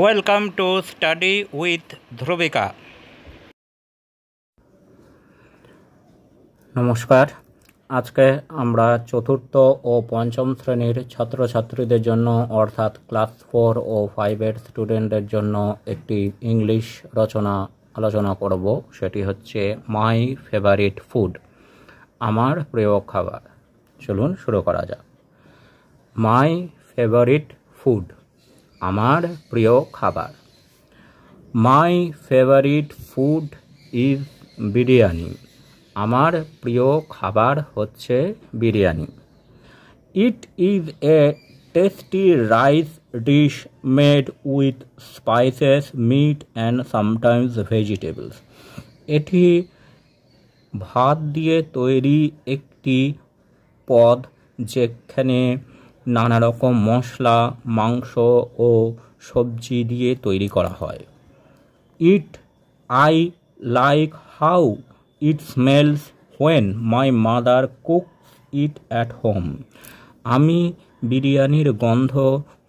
Welcome to study with Dhruvika. নমস্কার। আজকে আমরা চতুর্থ ও পঞ্চম শ্রেণীর ছাত্রছাত্রীদের জন্য অর্থাৎ ক্লাস 4 ও 5-এর স্টুডেন্টদের জন্য একটি ইংলিশ রচনা আলোচনা করব। সেটি হচ্ছে মাই ফেভারিট ফুড, আমার প্রিয় খাবার। চলুন শুরু করা যাক। মাই ফেভারিট ফুড, আমার প্রিয় খাবার। My favourite food is biryani, আমার প্রিয় খাবার হচ্ছে biryani. It is a tasty rice dish made with spices, meat and sometimes vegetables. এটি ভাত দিয়ে তৈরি একটি পদ যেখানে নানা রকম মশলা, মাংস ও সবজি দিয়ে তৈরি করা হয়। I like how it smells when my mother cooks it at home. আমি বিরিয়ানির গন্ধ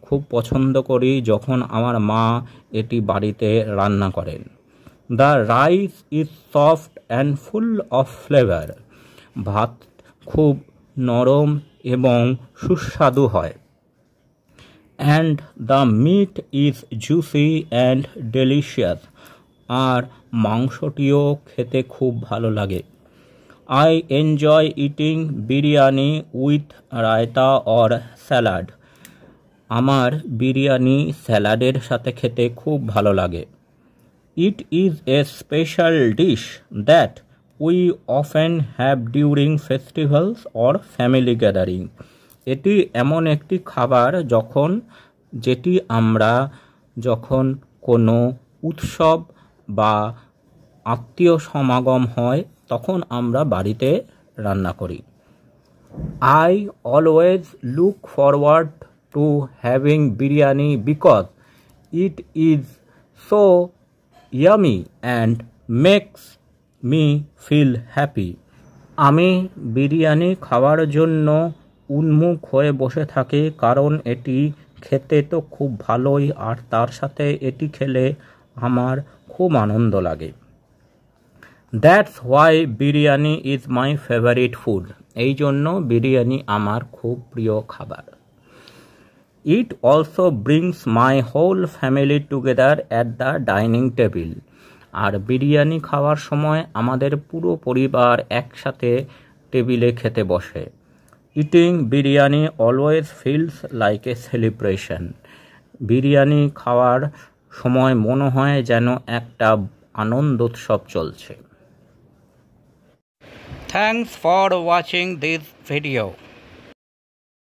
খুব পছন্দ করি যখন আমার মা এটি বাড়িতে রান্না করেন। The rice is soft and full of flavour. ভাত খুব নরম এবং সুস্বাদু হয়। And the meat is juicy and delicious. আর মাংসটিও খেতে খুব ভালো লাগে। I enjoy eating biryani with raita or salad. আমার বিরিয়ানি স্যালাডের সাথে খেতে খুব ভালো লাগে। It is a special dish that we often have during festivals or family gathering. এটি এমন একটি খাবার যেটি আমরা যখন কোনো উৎসব বা আত্মীয় সমাগম হয় তখন আমরা বাড়িতে রান্না করি। I always look forward to having biryani because it is so yummy and makes me feel happy. আমি বিরিয়ানি খাওয়ার জন্য উন্মুখ হয়ে বসে থাকি কারণ এটি খেতে তো খুব ভালোই, আর তার সাথে এটি খেলে আমার খুব আনন্দ লাগে। That's why biryani is my favourite food. এই জন্য বিরিয়ানি আমার খুব প্রিয় খাবার। It also brings my whole family together at the dining table. আর বিরিয়ানি খাওয়ার সময় আমাদের পুরো পরিবার একসাথে টেবিলে খেতে বসে। Eating biryani always feels like a celebration. Biryani খাওয়ার সময় মনে হয় যেন একটা আনন্দোৎসব চলছে। Thanks for watching this video.